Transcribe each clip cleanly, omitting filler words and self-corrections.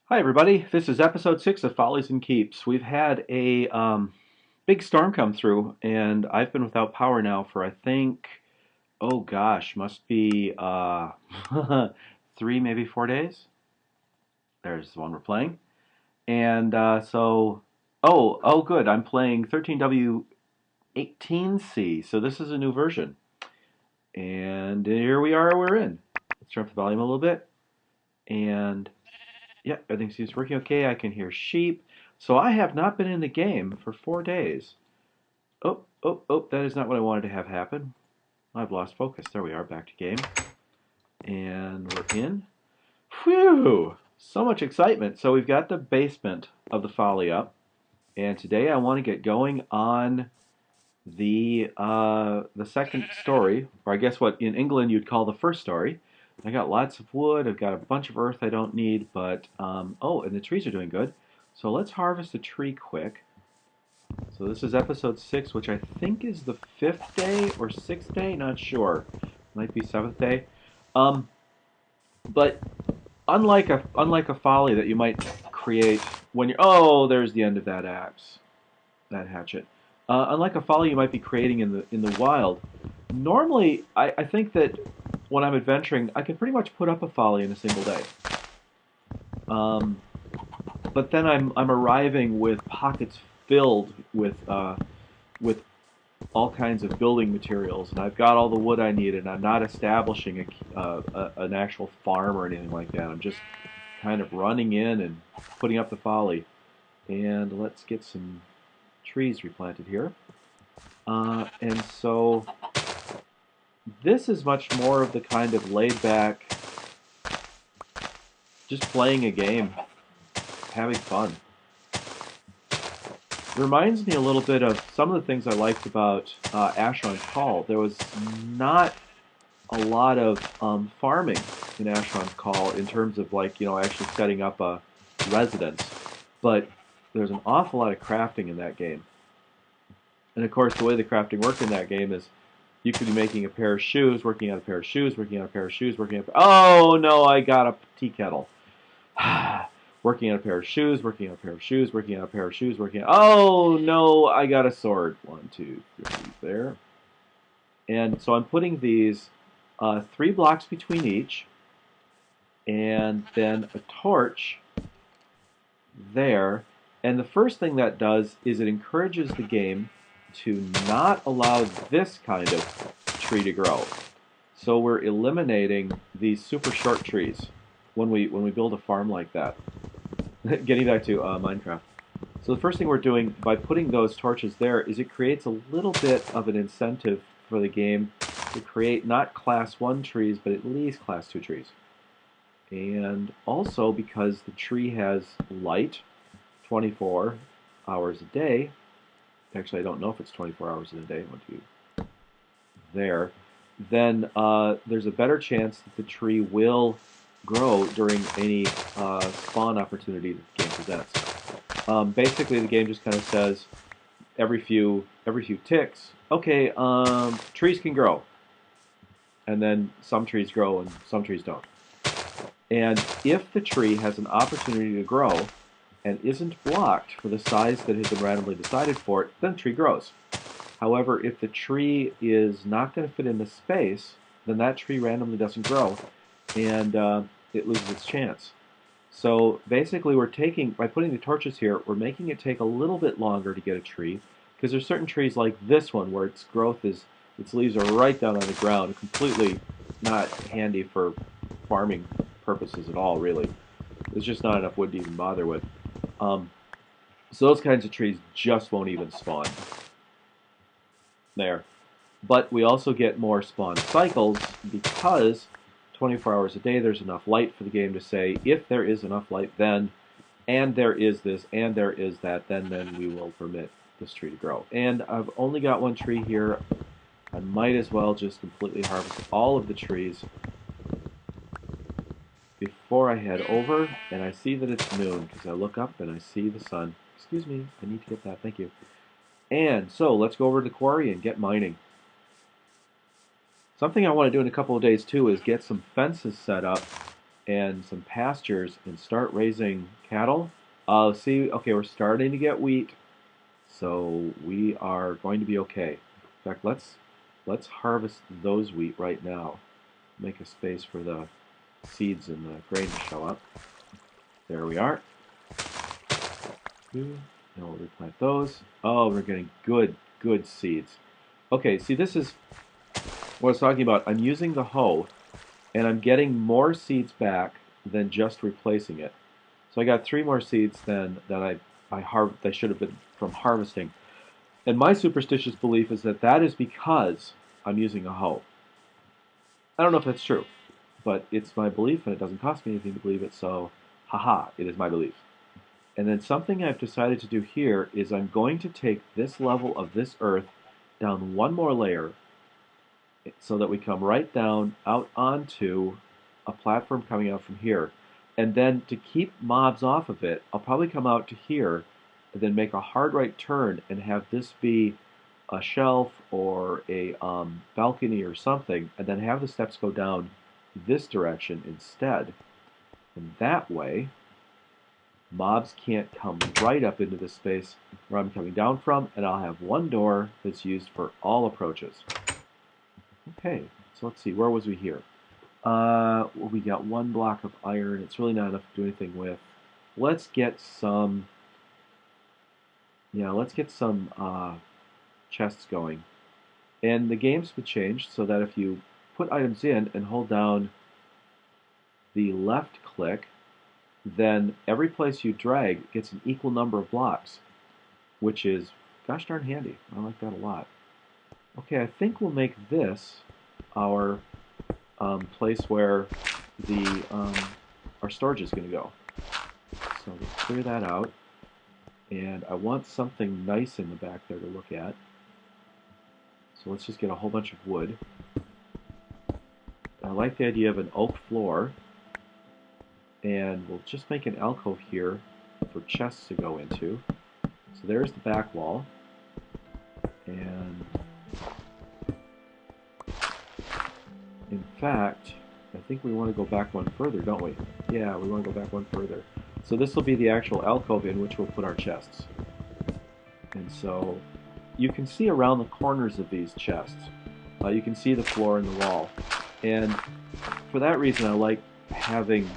Hi, everybody. This is episode 6 of Follies and Keeps. We've had a big storm come through, and I've been without power now for, I think, oh gosh, must be 3, maybe 4 days. There's the one we're playing. And oh, good. I'm playing 13W18C, so this is a new version. And here we are, we're in. Let's turn up the volume a little bit. And yeah, everything seems working okay. I can hear sheep. So I have not been in the game for 4 days. Oh, that is not what I wanted to have happen. I've lost focus. There we are, back to game. And we're in. Phew! So much excitement. So we've got the basement of the Folly up. And today I want to get going on the second story, or I guess what in England you'd call the first story. I got lots of wood. I've got a bunch of earth I don't need, but oh, and the trees are doing good. So let's harvest a tree quick. So this is episode 6, which I think is the 5th day or 6th day, not sure. Might be 7th day. Um, but unlike a folly that you might create when you're there's the end of that axe, that hatchet. Unlike a folly you might be creating in the wild, normally I think that when I'm adventuring, I can pretty much put up a folly in a single day. Um, but then I'm arriving with pockets filled with all kinds of building materials, and I've got all the wood I need, and I'm not establishing an actual farm or anything like that. I'm just kind of running in and putting up the folly. And let's get some trees replanted here. And so this is much more of the kind of laid back, just playing a game, having fun. It reminds me a little bit of some of the things I liked about Ash on Call. There was not a lot of farming in Ash on Call in terms of actually setting up a residence, but there's an awful lot of crafting in that game. And of course, the way the crafting worked in that game is you could be making a pair of shoes, working on a pair of shoes, working on a pair of shoes, working on oh no, I got a tea kettle. Working on a pair of shoes, working on a pair of shoes, working on a pair of shoes, working on oh no, I got a sword. 1, 2, 3 there. And so I'm putting these 3 blocks between each, and then a torch there. And the first thing that does is it encourages the game to not allow this kind of tree to grow. So we're eliminating these super short trees when we build a farm like that. Getting back to MineCraft. So the first thing we're doing by putting those torches there is it creates a little bit of an incentive for the game to create not class 1 trees, but at least class 2 trees. And also because the tree has light 24 hours a day. Actually, I don't know if it's 24 hours in a day. What do you there? Then there's a better chance that the tree will grow during any spawn opportunity that the game presents. Basically, the game just kind of says every few ticks, okay, trees can grow, and then some trees grow and some trees don't. And if the tree has an opportunity to grow and isn't blocked for the size that has been randomly decided for it, then the tree grows. However, if the tree is not going to fit in the space, then that tree randomly doesn't grow, and it loses its chance. So basically by putting the torches here, we're making it take a little bit longer to get a tree, because there's certain trees like this one where its leaves are right down on the ground, completely not handy for farming purposes at all, really. There's just not enough wood to even bother with. So those kinds of trees just won't even spawn. There. But we also get more spawn cycles because 24 hours a day there's enough light for the game to say, if there is enough light then, and there is this, and there is that, then we will permit this tree to grow. And I've only got 1 tree here. I might as well just completely harvest all of the trees before I head over, and I see that it's noon because I look up and I see the sun. Excuse me, I need to get that, thank you. And so let's go over to the quarry and get mining. Something I want to do in a couple of days too is get some fences set up and some pastures and start raising cattle. See, okay, we're starting to get wheat, so we are going to be okay. In fact, let's harvest those wheat right now. Make a space for the seeds and the grain to show up. There we are. Now we'll replant those. Oh, we're getting good seeds. Okay, see, this is what I was talking about. I'm using the hoe, and I'm getting more seeds back than just replacing it. So I got 3 more seeds than I should have been from harvesting. And my superstitious belief is that that is because I'm using a hoe. I don't know if that's true, but it's my belief, and it doesn't cost me anything to believe it, so haha, it is my belief. And then something I've decided to do here is I'm going to take this level of this earth down one more layer so that we come right down out onto a platform coming out from here. And then to keep mobs off of it, I'll probably come out to here and then make a hard right turn and have this be a shelf or a balcony or something, and then have the steps go down this direction instead. And that way, mobs can't come right up into this space where I'm coming down from, and I'll have one door that's used for all approaches. Okay, so let's see, where was we here? Well, we got 1 block of iron. It's really not enough to do anything with. Let's get some, chests going. And the game's been changed so that if you put items in and hold down the left click, then every place you drag gets an equal number of blocks, which is gosh darn handy. I like that a lot. Okay, I think we'll make this our place where the our storage is going to go. So we'll clear that out, and I want something nice in the back there to look at. So let's just get a whole bunch of wood. I like the idea of an oak floor, and we'll just make an alcove here for chests to go into. So there's the back wall, and in fact, I think we want to go back one further, don't we? Yeah, we want to go back one further. So this will be the actual alcove in which we'll put our chests. And so you can see around the corners of these chests. You can see the floor and the wall. And for that reason, I like having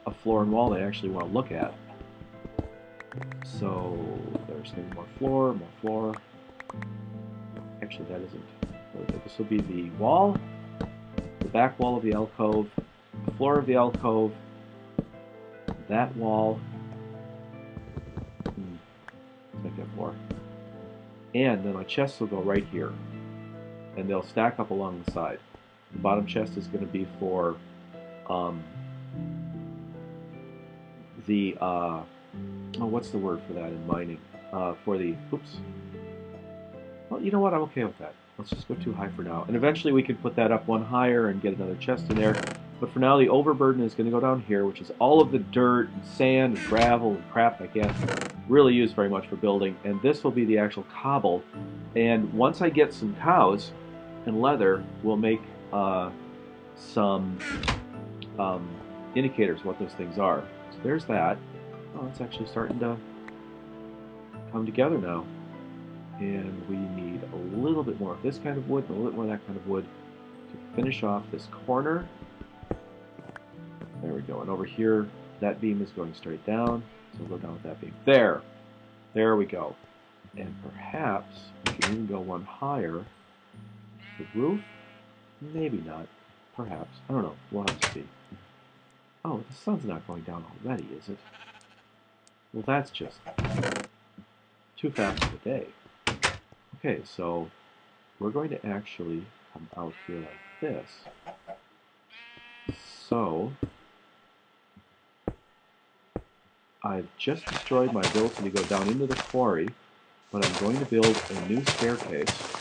a floor and wall that I actually want to look at. So there's going to be more floor. Actually, that isn't. This will be the wall, the back wall of the alcove, the floor of the alcove, that wall. Let's make that floor. And then my chests will go right here, and they'll stack up along the side. The bottom chest is going to be for what's the word for that in mining? Well, you know what? I'm okay with that. Let's just go too high for now. And eventually we could put that up one higher and get another chest in there. But for now, the overburden is going to go down here, which is all of the dirt and sand and gravel and crap I can't really use very much for building. And this will be the actual cobble. And once I get some cows and leather, we'll make some indicators what those things are. So there's that. Oh, it's actually starting to come together now. And we need a little bit more of this kind of wood and a little bit more of that kind of wood to finish off this corner. There we go. And over here, that beam is going straight down. So we'll go down with that beam. There! There we go. And perhaps we can even go one higher. The roof? Maybe not. Perhaps. I don't know. We'll have to see. Oh, the sun's not going down already, is it? Well, that's just too fast of a day. Okay, so we're going to actually come out here like this. So I've just destroyed my ability to go down into the quarry, but I'm going to build a new staircase.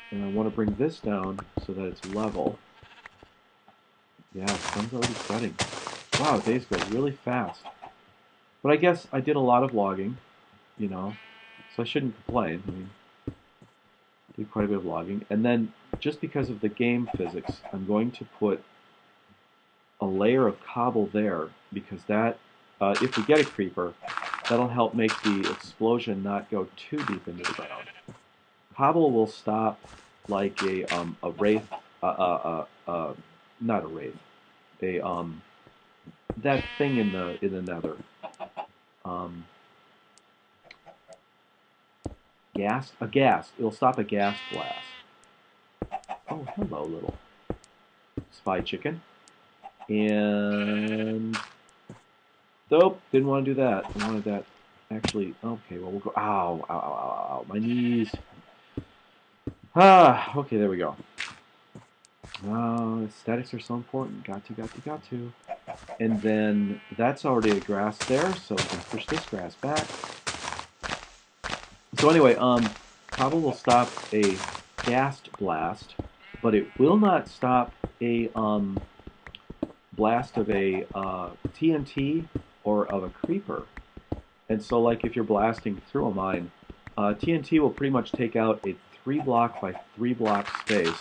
And I want to bring this down so that it's level. Yeah, the sun's already setting. Wow, days go really fast. But I guess I did a lot of logging, you know, so I shouldn't complain. I mean, I did quite a bit of logging. And then, just because of the game physics, I'm going to put a layer of cobble there because that, if we get a creeper, that'll help make the explosion not go too deep into the ground. Cobble will stop like a wraith, not a wraith, a that thing in the nether. Um, a ghast. It'll stop a ghast blast. Oh, hello, little spy chicken. And nope, didn't want to do that. I wanted that. Actually, okay. Well, we'll go. Ow, ow, ow, ow, ow, my knees. Ah, okay, there we go. Aesthetics are so important. Got to, got to, got to. And then that's already a grass there, so we can push this grass back. So anyway, cobble will stop a ghast blast, but it will not stop a blast of a TNT or of a creeper. And so, like, if you're blasting through a mine, TNT will pretty much take out a 3 block by 3 block space,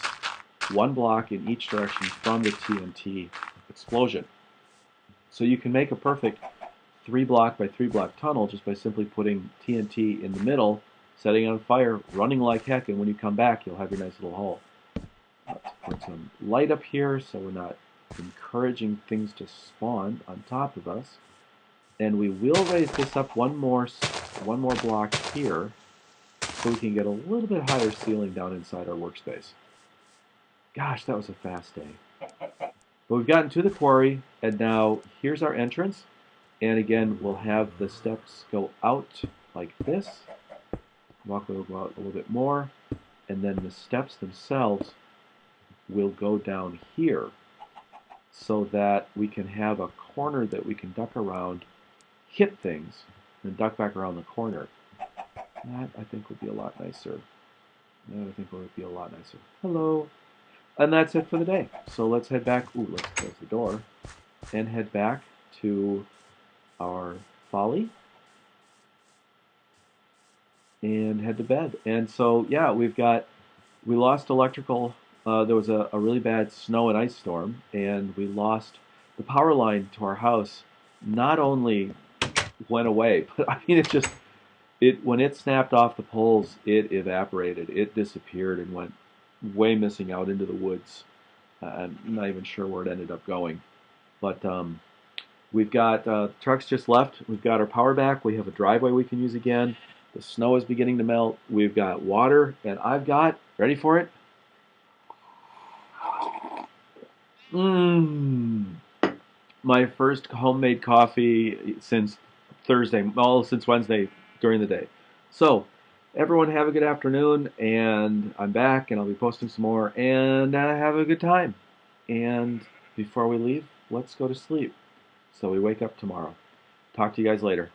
1 block in each direction from the TNT explosion. So you can make a perfect 3 block by 3 block tunnel just by simply putting TNT in the middle, setting it on fire, running like heck, and when you come back, you'll have your nice little hole. Let's put some light up here so we're not encouraging things to spawn on top of us. And we will raise this up one more block here so we can get a little bit higher ceiling down inside our workspace. Gosh, that was a fast day. But we've gotten to the quarry, and now here's our entrance. And again, we'll have the steps go out like this. Walkway will go out a little bit more. And then the steps themselves will go down here so that we can have a corner that we can duck around, hit things, and duck back around the corner. That, I think, would be a lot nicer. Hello. And that's it for the day. So let's head back. Ooh, let's close the door. And head back to our folly. And head to bed. And so, yeah, we lost electrical. There was a really bad snow and ice storm. And we lost the power line to our house. Not only went away, but I mean, when it snapped off the poles, it evaporated. It disappeared and went way missing out into the woods. I'm not even sure where it ended up going. But we've got trucks just left. We've got our power back. We have a driveway we can use again. The snow is beginning to melt. We've got water, and I've got, ready for it? My first homemade coffee since since Wednesday during the day. So, everyone have a good afternoon, and I'm back, and I'll be posting some more, and have a good time. And before we leave, let's go to sleep so we wake up tomorrow. Talk to you guys later.